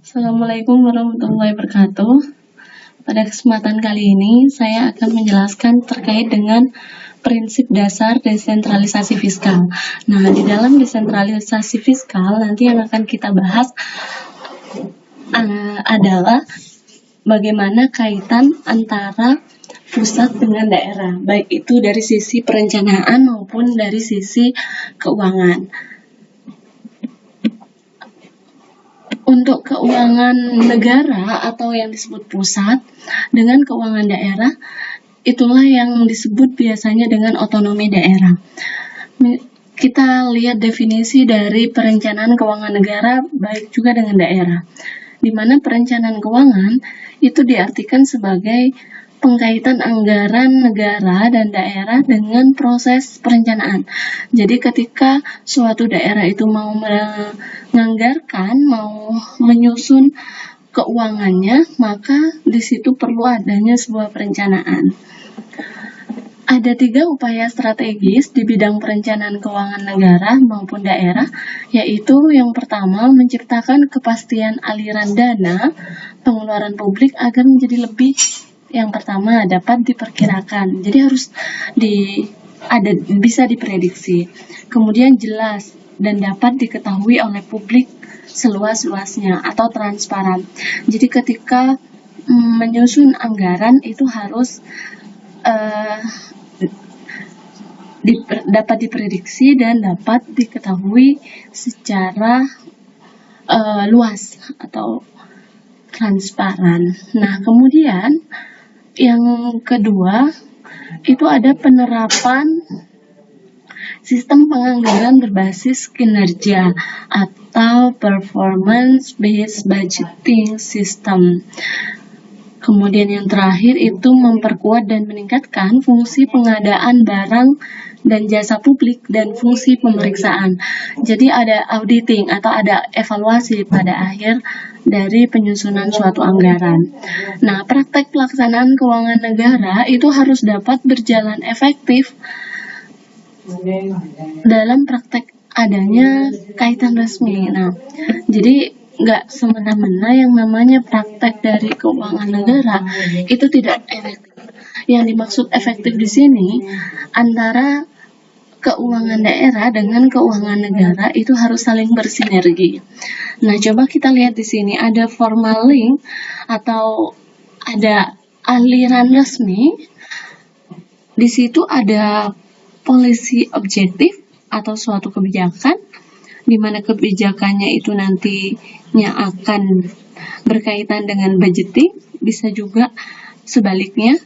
Assalamualaikum warahmatullahi wabarakatuh. Pada kesempatan kali ini, saya akan menjelaskan terkait dengan prinsip dasar desentralisasi fiskal. Nah, di dalam desentralisasi fiskal, nanti yang akan kita bahas adalah bagaimana kaitan antara pusat dengan daerah, baik itu dari sisi perencanaan maupun dari sisi keuangan. Untuk keuangan negara atau yang disebut pusat dengan keuangan daerah, itulah yang disebut biasanya dengan otonomi daerah. Kita lihat definisi dari perencanaan keuangan negara baik juga dengan daerah, di mana perencanaan keuangan itu diartikan sebagai pengkaitan anggaran negara dan daerah dengan proses perencanaan. Jadi ketika suatu daerah itu mau menganggarkan, mau menyusun keuangannya, maka di situ perlu adanya sebuah perencanaan. Ada 3 upaya strategis di bidang perencanaan keuangan negara maupun daerah, yaitu yang pertama, menciptakan kepastian aliran dana pengeluaran publik agar menjadi lebih, yang pertama, dapat diperkirakan. Jadi harus bisa diprediksi. Kemudian jelas dan dapat diketahui oleh publik seluas-luasnya atau transparan. Jadi ketika menyusun anggaran itu harus dapat diprediksi dan dapat diketahui secara luas atau transparan. Nah, kemudian yang kedua itu ada penerapan sistem penganggaran berbasis kinerja atau performance based budgeting system. Kemudian yang terakhir itu memperkuat dan meningkatkan fungsi pengadaan barang dan jasa publik dan fungsi pemeriksaan. Jadi ada auditing atau ada evaluasi pada akhir dari penyusunan suatu anggaran. Nah, praktek pelaksanaan keuangan negara itu harus dapat berjalan efektif dalam praktek adanya kaitan resmi. Nah, jadi nggak semena-mena yang namanya praktek dari keuangan negara itu tidak efektif. Yang dimaksud efektif di sini antara keuangan daerah dengan keuangan negara itu harus saling bersinergi. Nah, coba kita lihat di sini ada formal link atau ada aliran resmi. Di situ ada policy objektif atau suatu kebijakan, di mana kebijakannya itu nantinya akan berkaitan dengan budgeting, bisa juga sebaliknya.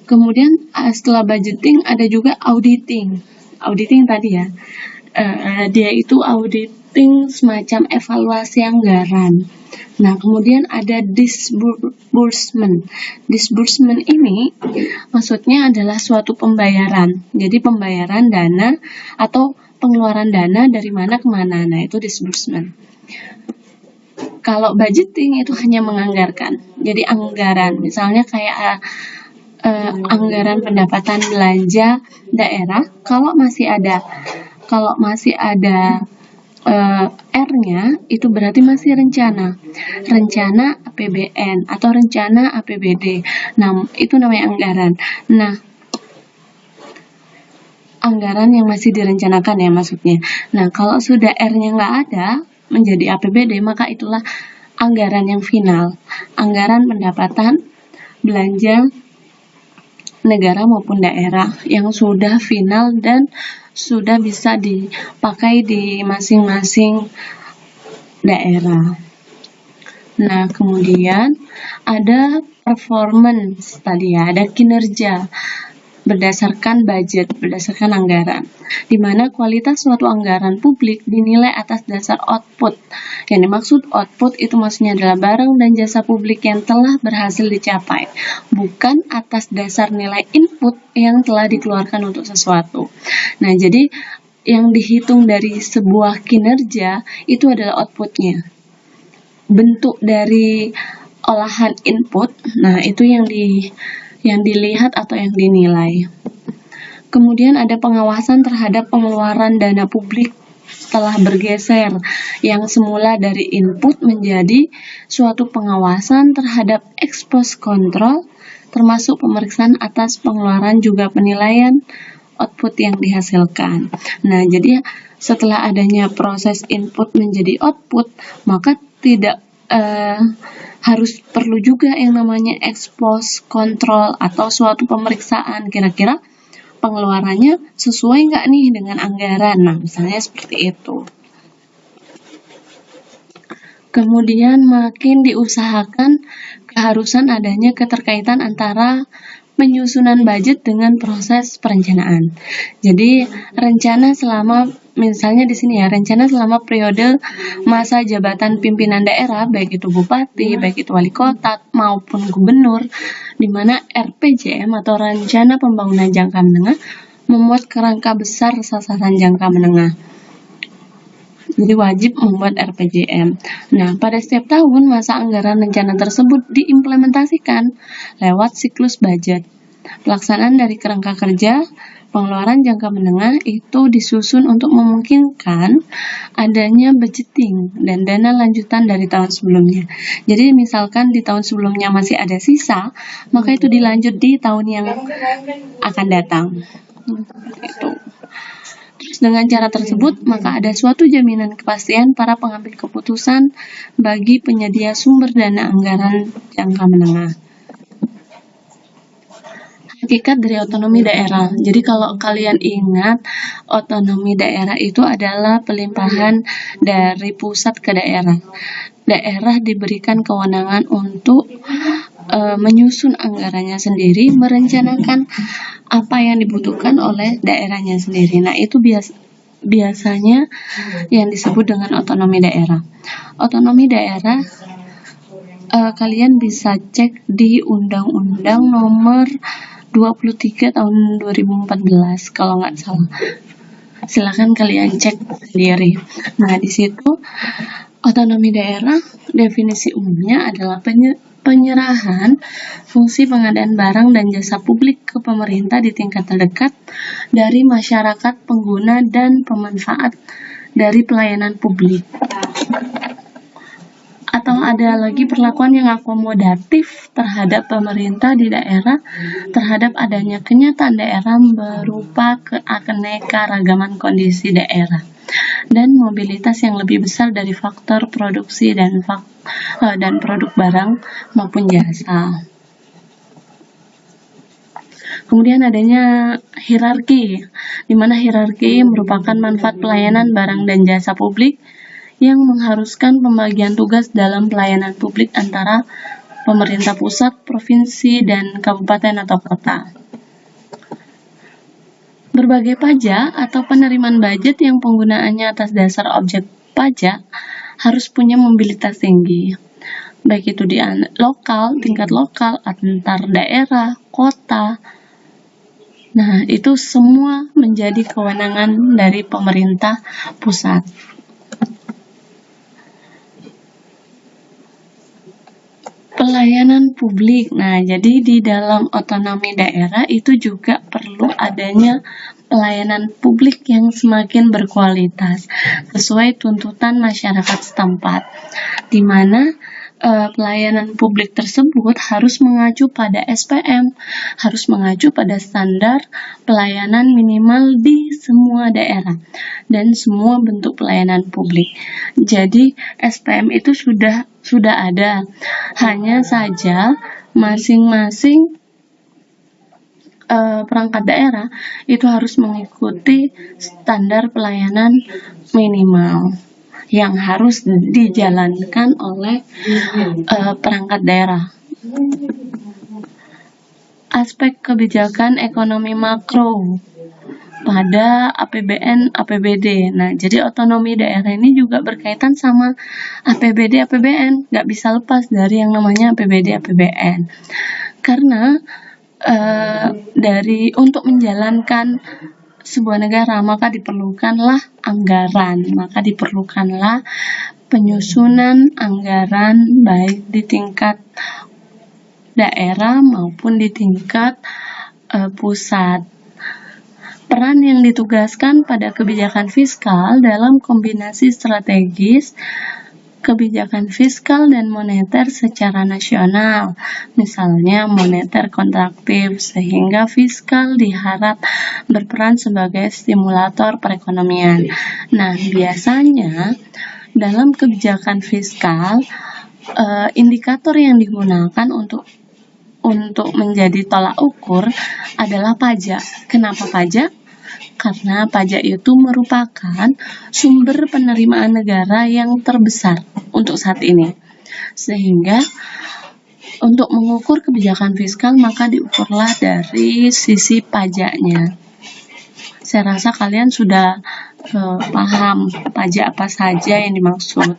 Kemudian setelah budgeting ada juga auditing. Auditing tadi ya, dia itu auditing semacam evaluasi anggaran. Nah, kemudian ada disbursement. Disbursement ini maksudnya adalah suatu pembayaran. Jadi pembayaran dana atau pengeluaran dana dari mana ke mana. Nah, itu disbursement. Kalau budgeting itu hanya menganggarkan. Jadi anggaran, misalnya kayak anggaran pendapatan belanja daerah, kalau masih ada R-nya itu berarti masih rencana APBN atau rencana APBD. Nah, itu namanya anggaran. Nah, anggaran yang masih direncanakan ya maksudnya. Nah, kalau sudah R-nya nggak ada menjadi APBD, maka itulah anggaran yang final, anggaran pendapatan belanja negara maupun daerah yang sudah final dan sudah bisa dipakai di masing-masing daerah. Nah, kemudian ada performance tadi ya, ada kinerja berdasarkan budget, berdasarkan anggaran, di mana kualitas suatu anggaran publik dinilai atas dasar output. Yang dimaksud output itu maksudnya adalah barang dan jasa publik yang telah berhasil dicapai, bukan atas dasar nilai input yang telah dikeluarkan untuk sesuatu. Nah, jadi yang dihitung dari sebuah kinerja itu adalah outputnya. Bentuk dari olahan input, nah itu yang dilihat atau yang dinilai. Kemudian ada pengawasan terhadap pengeluaran dana publik setelah bergeser yang semula dari input menjadi suatu pengawasan terhadap ex post control, termasuk pemeriksaan atas pengeluaran juga penilaian output yang dihasilkan. Nah, jadi setelah adanya proses input menjadi output, maka tidak harus perlu juga yang namanya ex post control atau suatu pemeriksaan kira-kira pengeluarannya sesuai nggak nih dengan anggaran. Nah, misalnya seperti itu. Kemudian makin diusahakan keharusan adanya keterkaitan antara penyusunan budget dengan proses perencanaan. Jadi rencana selama, misalnya di sini ya, rencana selama periode masa jabatan pimpinan daerah, baik itu bupati, baik itu wali kota maupun gubernur, di mana RPJM atau Rencana Pembangunan Jangka Menengah memuat kerangka besar sasaran jangka menengah. Jadi wajib membuat RPJM. Nah, pada setiap tahun masa anggaran rencana tersebut diimplementasikan lewat siklus budget. Pelaksanaan dari kerangka kerja pengeluaran jangka menengah itu disusun untuk memungkinkan adanya budgeting dan dana lanjutan dari tahun sebelumnya. Jadi misalkan di tahun sebelumnya masih ada sisa, maka itu dilanjut di tahun yang akan datang. Itu. Terus dengan cara tersebut, maka ada suatu jaminan kepastian para pengambil keputusan bagi penyedia sumber dana anggaran jangka menengah. Hakikat dari otonomi daerah. Jadi kalau kalian ingat, otonomi daerah itu adalah pelimpahan dari pusat ke daerah. Daerah diberikan kewenangan untuk menyusun anggarannya sendiri, merencanakan apa yang dibutuhkan oleh daerahnya sendiri. Nah, itu biasanya yang disebut dengan otonomi daerah. Otonomi daerah kalian bisa cek di Undang-Undang Nomor 23 tahun 2014 kalau nggak salah. Silakan kalian cek sendiri. Nah, di situ otonomi daerah definisi umumnya adalah penyerahan fungsi pengadaan barang dan jasa publik ke pemerintah di tingkat terdekat dari masyarakat pengguna dan pemanfaat dari pelayanan publik. Atau ada lagi perlakuan yang akomodatif terhadap pemerintah di daerah terhadap adanya kenyataan daerah berupa keanekaragaman kondisi daerah dan mobilitas yang lebih besar dari faktor produksi dan produk barang maupun jasa. Kemudian adanya hierarki, di mana hierarki merupakan manfaat pelayanan barang dan jasa publik yang mengharuskan pembagian tugas dalam pelayanan publik antara pemerintah pusat, provinsi, dan kabupaten atau kota. Berbagai pajak atau penerimaan budget yang penggunaannya atas dasar objek pajak harus punya mobilitas tinggi, baik itu di tingkat lokal, antar daerah, kota. Nah, itu semua menjadi kewenangan dari pemerintah pusat. Pelayanan publik. Nah, jadi di dalam otonomi daerah itu juga perlu adanya pelayanan publik yang semakin berkualitas sesuai tuntutan masyarakat setempat, di mana pelayanan publik tersebut harus mengacu pada SPM, harus mengacu pada standar pelayanan minimal di semua daerah dan semua bentuk pelayanan publik. Jadi SPM itu sudah ada, hanya saja masing-masing perangkat daerah itu harus mengikuti standar pelayanan minimal yang harus dijalankan oleh perangkat daerah. Aspek kebijakan ekonomi makro pada APBN, APBD. Nah, jadi otonomi daerah ini juga berkaitan sama APBD, APBN. Nggak bisa lepas dari yang namanya APBD, APBN. Karena untuk menjalankan sebuah negara, maka diperlukanlah anggaran, maka diperlukanlah penyusunan anggaran baik di tingkat daerah maupun di tingkat pusat. Peran yang ditugaskan pada kebijakan fiskal dalam kombinasi strategis kebijakan fiskal dan moneter secara nasional, misalnya moneter kontraktif, sehingga fiskal diharap berperan sebagai stimulator perekonomian. Nah, biasanya dalam kebijakan fiskal, indikator yang digunakan untuk menjadi tolak ukur adalah pajak. Kenapa pajak? Karena pajak itu merupakan sumber penerimaan negara yang terbesar untuk saat ini. Sehingga untuk mengukur kebijakan fiskal maka diukurlah dari sisi pajaknya. Saya rasa kalian sudah paham pajak apa saja yang dimaksud.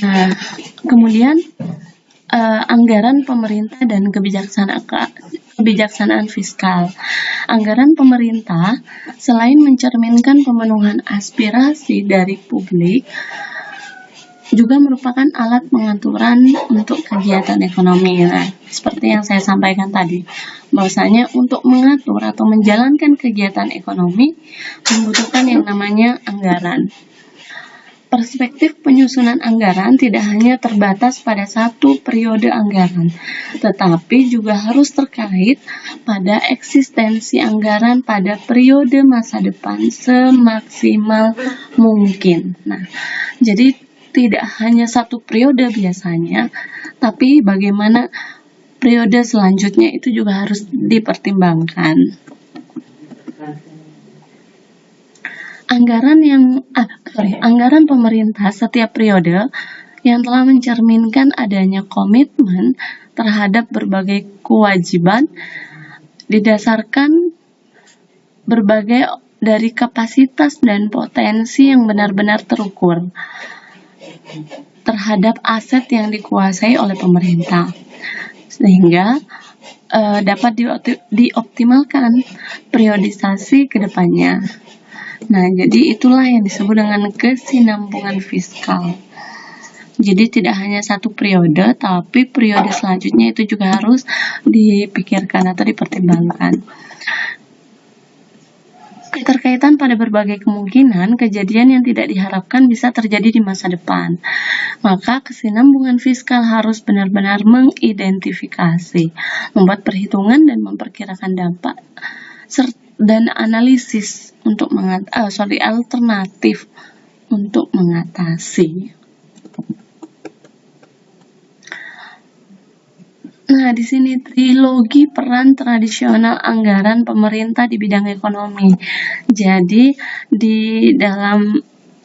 Nah, kemudian anggaran pemerintah dan kebijaksanaan fiskal. Anggaran pemerintah selain mencerminkan pemenuhan aspirasi dari publik, juga merupakan alat pengaturan untuk kegiatan ekonomi. Nah, seperti yang saya sampaikan tadi, bahwasanya untuk mengatur atau menjalankan kegiatan ekonomi membutuhkan yang namanya anggaran. Perspektif penyusunan anggaran tidak hanya terbatas pada satu periode anggaran, tetapi juga harus terkait pada eksistensi anggaran pada periode masa depan semaksimal mungkin. Nah, jadi tidak hanya satu periode biasanya, tapi bagaimana periode selanjutnya itu juga harus dipertimbangkan. Anggaran pemerintah setiap periode yang telah mencerminkan adanya komitmen terhadap berbagai kewajiban didasarkan berbagai dari kapasitas dan potensi yang benar-benar terukur terhadap aset yang dikuasai oleh pemerintah, sehingga dapat dioptimalkan periodisasi ke depannya. Nah, jadi itulah yang disebut dengan kesinambungan fiskal. Jadi tidak hanya satu periode, tapi periode selanjutnya itu juga harus dipikirkan atau dipertimbangkan. Keterkaitan pada berbagai kemungkinan kejadian yang tidak diharapkan bisa terjadi di masa depan. Maka kesinambungan fiskal harus benar-benar mengidentifikasi, membuat perhitungan dan memperkirakan dampak dan analisis untuk alternatif untuk mengatasi. Nah, di sini trilogi peran tradisional anggaran pemerintah di bidang ekonomi. Jadi, di dalam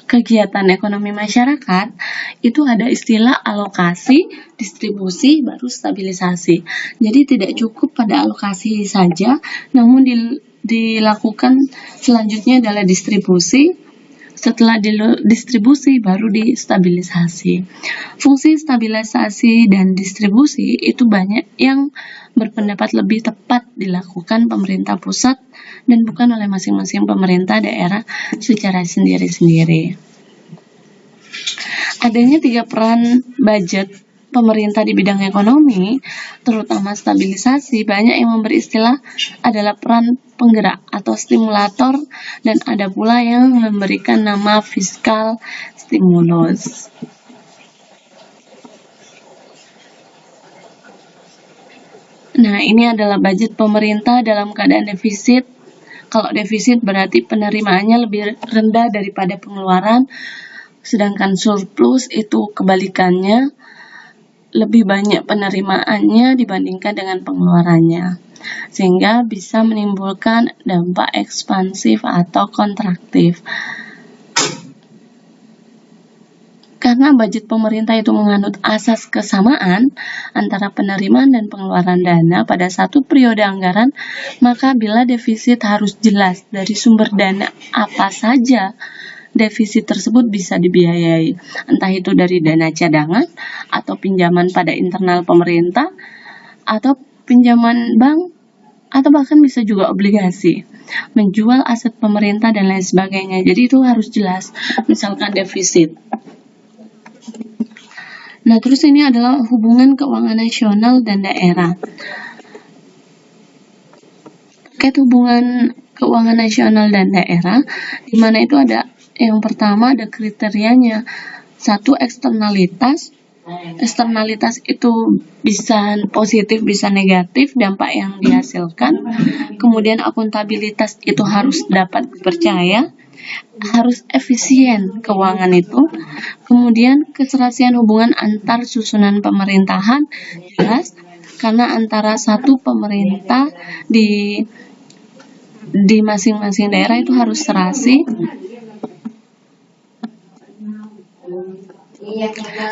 kegiatan ekonomi masyarakat itu ada istilah alokasi, distribusi, baru stabilisasi. Jadi tidak cukup pada alokasi saja, namun dilakukan selanjutnya adalah distribusi. Setelah distribusi baru distabilisasi. Fungsi stabilisasi dan distribusi itu banyak yang berpendapat lebih tepat dilakukan pemerintah pusat dan bukan oleh masing-masing pemerintah daerah secara sendiri-sendiri. Adanya 3 peran budget pemerintah di bidang ekonomi, terutama stabilisasi, banyak yang memberi istilah adalah peran penggerak atau stimulator, dan ada pula yang memberikan nama fiskal stimulus. Nah, ini adalah budget pemerintah dalam keadaan defisit. Kalau defisit berarti penerimaannya lebih rendah daripada pengeluaran, sedangkan surplus itu kebalikannya, lebih banyak penerimaannya dibandingkan dengan pengeluarannya, sehingga bisa menimbulkan dampak ekspansif atau kontraktif. Karena budget pemerintah itu menganut asas kesamaan antara penerimaan dan pengeluaran dana pada satu periode anggaran, maka bila defisit harus jelas dari sumber dana apa saja defisit tersebut bisa dibiayai, entah itu dari dana cadangan atau pinjaman pada internal pemerintah atau pinjaman bank atau bahkan bisa juga obligasi, menjual aset pemerintah dan lain sebagainya. Jadi itu harus jelas, misalkan defisit. Nah, terus ini adalah hubungan keuangan nasional dan daerah. Terkait hubungan keuangan nasional dan daerah, di mana itu ada yang pertama ada kriterianya. Satu, eksternalitas. Eksternalitas itu bisa positif, bisa negatif dampak yang dihasilkan. Kemudian akuntabilitas itu harus dapat dipercaya, harus efisien keuangan itu. Kemudian keserasian hubungan antar susunan pemerintahan jelas, karena antara satu pemerintah di masing-masing daerah itu harus serasi.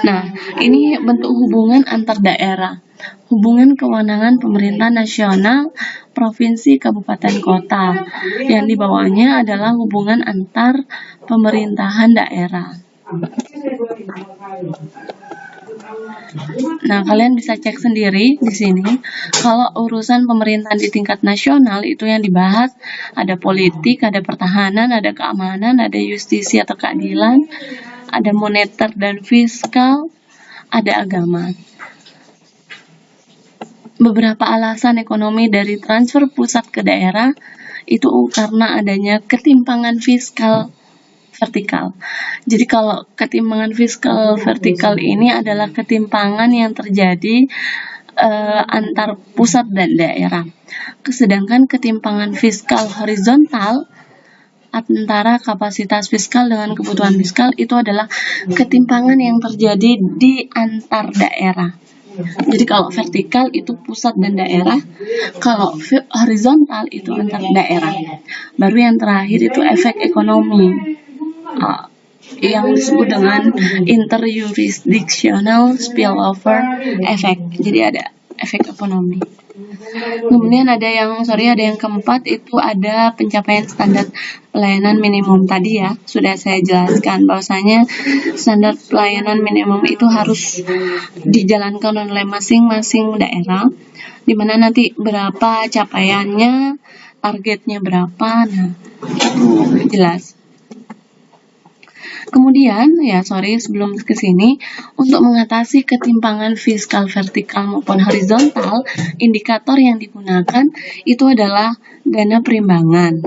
Nah, ini bentuk hubungan antar daerah. Hubungan kewenangan pemerintah nasional, provinsi, kabupaten, kota. Yang di bawahnya adalah hubungan antar pemerintahan daerah. Nah, kalian bisa cek sendiri di sini. Kalau urusan pemerintahan di tingkat nasional itu yang dibahas ada politik, ada pertahanan, ada keamanan, ada justisi atau keadilan, ada moneter dan fiskal, ada agama. Beberapa alasan ekonomi dari transfer pusat ke daerah itu karena adanya ketimpangan fiskal vertikal. Jadi kalau ketimpangan fiskal vertikal ini adalah ketimpangan yang terjadi antar pusat dan daerah. Sedangkan ketimpangan fiskal horizontal antara kapasitas fiskal dengan kebutuhan fiskal itu adalah ketimpangan yang terjadi di antar daerah. Jadi kalau vertikal itu pusat dan daerah, kalau horizontal itu antar daerah. Baru yang terakhir itu efek ekonomi yang disebut dengan interjurisdictional spillover effect. Jadi ada efek ekonomi. Kemudian ada yang keempat itu ada pencapaian standar pelayanan minimum. Tadi ya sudah saya jelaskan bahwasanya standar pelayanan minimum itu harus dijalankan oleh masing-masing daerah, di mana nanti berapa capaiannya, targetnya berapa, nah itu jelas. Kemudian, sebelum ke sini, untuk mengatasi ketimpangan fiskal vertikal maupun horizontal, indikator yang digunakan itu adalah dana perimbangan.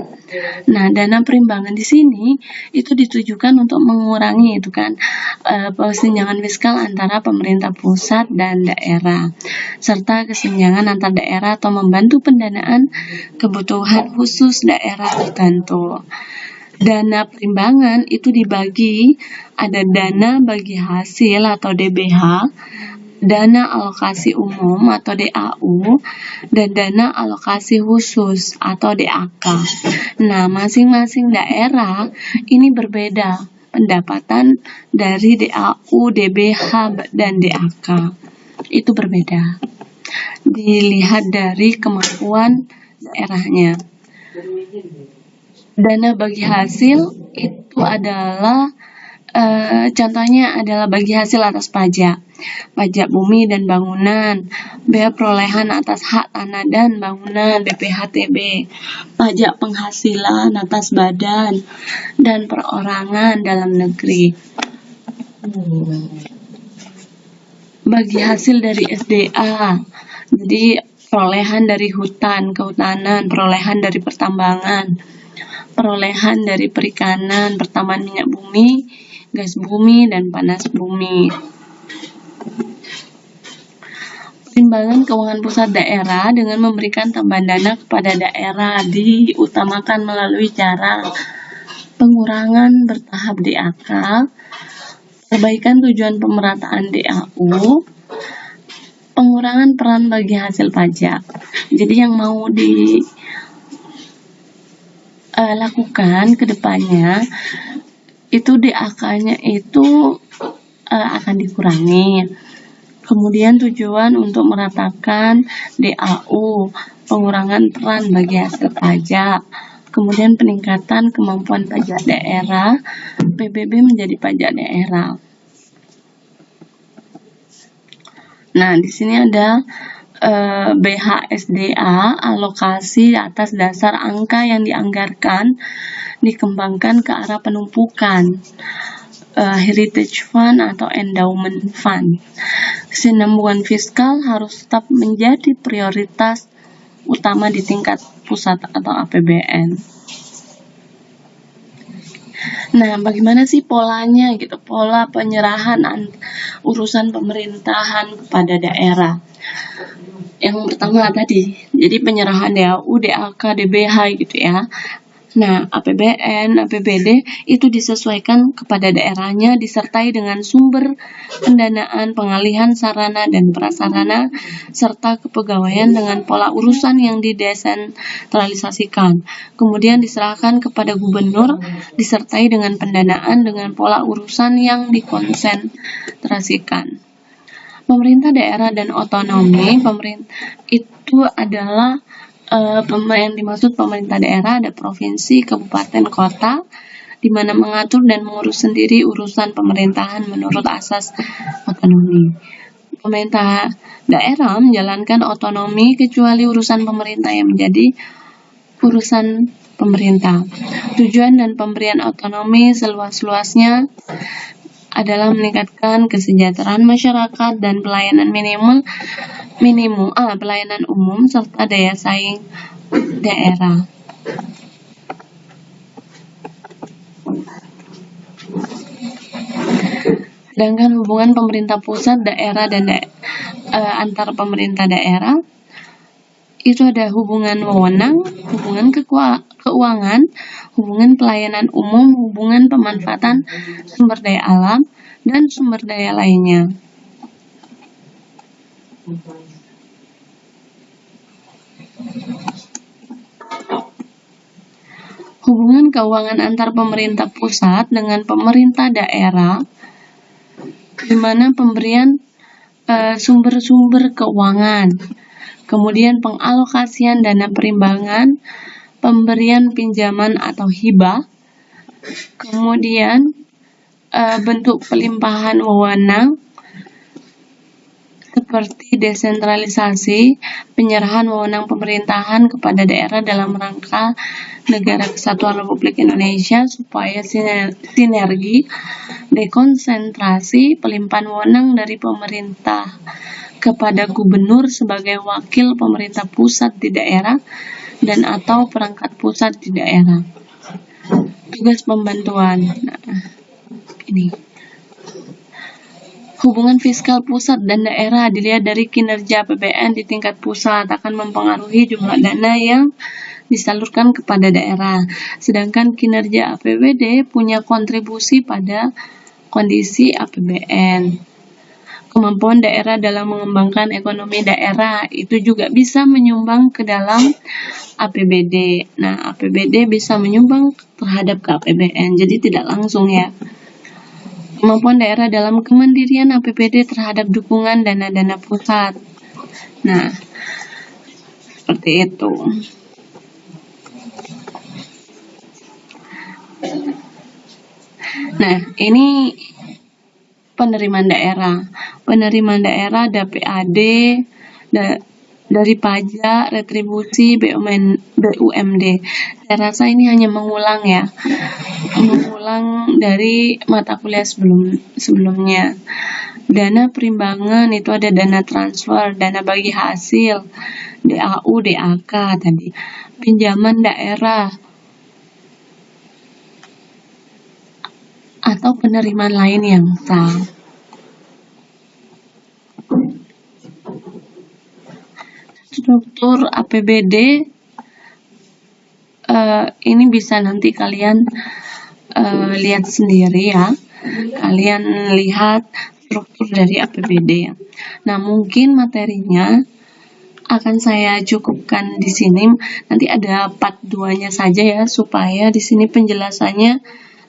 Nah, dana perimbangan di sini itu ditujukan untuk mengurangi kesenjangan fiskal antara pemerintah pusat dan daerah, serta kesenjangan antar daerah atau membantu pendanaan kebutuhan khusus daerah tertentu. Dana perimbangan itu dibagi, ada dana bagi hasil atau DBH, dana alokasi umum atau DAU, dan dana alokasi khusus atau DAK. Nah, masing-masing daerah ini berbeda pendapatan dari DAU, DBH, dan DAK. Itu berbeda. Dilihat dari kemampuan daerahnya. Dana bagi hasil itu adalah contohnya adalah bagi hasil atas pajak bumi dan bangunan, bea perolehan atas hak tanah dan bangunan (BPHTB), pajak penghasilan atas badan dan perorangan dalam negeri. Bagi hasil dari SDA, jadi perolehan dari hutan, kehutanan, perolehan dari pertambangan, perolehan dari perikanan, pertambangan minyak bumi, gas bumi, dan panas bumi. Perimbangan keuangan pusat daerah dengan memberikan tambahan dana kepada daerah diutamakan melalui cara pengurangan bertahap DAK, perbaikan tujuan pemerataan DAU, pengurangan peran bagi hasil pajak. Jadi yang mau lakukan ke depannya itu DAK-nya itu akan dikurangi. Kemudian tujuan untuk meratakan DAU, pengurangan peran bagi hasil pajak, kemudian peningkatan kemampuan pajak daerah, PBB menjadi pajak daerah. Nah, di sini ada BHSDA, alokasi atas dasar angka yang dianggarkan dikembangkan ke arah penumpukan. heritage fund atau endowment fund. Kesinambungan fiskal harus tetap menjadi prioritas utama di tingkat pusat atau APBN. Nah, bagaimana sih polanya gitu, pola penyerahan urusan pemerintahan kepada daerah? Yang pertama tadi, jadi penyerahan DAU, DAK, DBH gitu ya. Nah, APBN, APBD itu disesuaikan kepada daerahnya disertai dengan sumber pendanaan, pengalihan sarana dan prasarana, serta kepegawaian dengan pola urusan yang didesentralisasikan. Kemudian diserahkan kepada gubernur disertai dengan pendanaan dengan pola urusan yang dikonsentrasikan. Pemerintah daerah dan otonomi, pemerintah itu adalah yang dimaksud pemerintah daerah ada provinsi, kabupaten, kota, di mana mengatur dan mengurus sendiri urusan pemerintahan menurut asas otonomi. Pemerintah daerah menjalankan otonomi kecuali urusan pemerintah yang menjadi urusan pemerintah. Tujuan dan pemberian otonomi seluas-luasnya adalah meningkatkan kesejahteraan masyarakat dan pelayanan pelayanan umum serta daya saing daerah. Sedangkan hubungan pemerintah pusat, daerah dan antar pemerintah daerah itu ada hubungan wewenang, hubungan keuangan, hubungan pelayanan umum, hubungan pemanfaatan sumber daya alam dan sumber daya lainnya. Hubungan keuangan antar pemerintah pusat dengan pemerintah daerah, di mana pemberian sumber-sumber keuangan, kemudian pengalokasian dana perimbangan, pemberian pinjaman atau hibah, kemudian bentuk pelimpahan wewenang seperti desentralisasi, penyerahan wewenang pemerintahan kepada daerah dalam rangka Negara Kesatuan Republik Indonesia supaya sinergi, dekonsentrasi, pelimpahan wewenang dari pemerintah kepada gubernur sebagai wakil pemerintah pusat di daerah dan atau perangkat pusat di daerah. Tugas pembantuan. Nah, ini. Hubungan fiskal pusat dan daerah dilihat dari kinerja APBN di tingkat pusat akan mempengaruhi jumlah dana yang disalurkan kepada daerah. Sedangkan kinerja APBD punya kontribusi pada kondisi APBN. Kemampuan daerah dalam mengembangkan ekonomi daerah itu juga bisa menyumbang ke dalam APBD. Nah, APBD bisa menyumbang terhadap ke APBN, jadi tidak langsung ya. Kemampuan daerah dalam kemandirian APBD terhadap dukungan dana-dana pusat. Nah, seperti itu. Nah, ini penerimaan daerah. Penerimaan daerah ada PAD, dari pajak, retribusi, BUMD. Saya rasa ini hanya mengulang ya. Mengulang dari mata kuliah sebelumnya. Dana perimbangan itu ada dana transfer, dana bagi hasil, DAU, DAK tadi. Pinjaman daerah atau penerimaan lain yang sah. Struktur APBD ini bisa nanti kalian lihat sendiri ya. Kalian lihat struktur dari APBD ya. Nah, mungkin materinya akan saya cukupkan di sini. Nanti ada part 2-nya saja ya, supaya di sini penjelasannya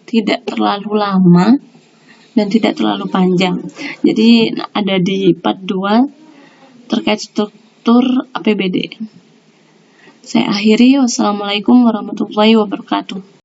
tidak terlalu lama dan tidak terlalu panjang. Jadi ada di part 2 terkait struktur APBD. Saya akhiri. Wassalamualaikum warahmatullahi wabarakatuh.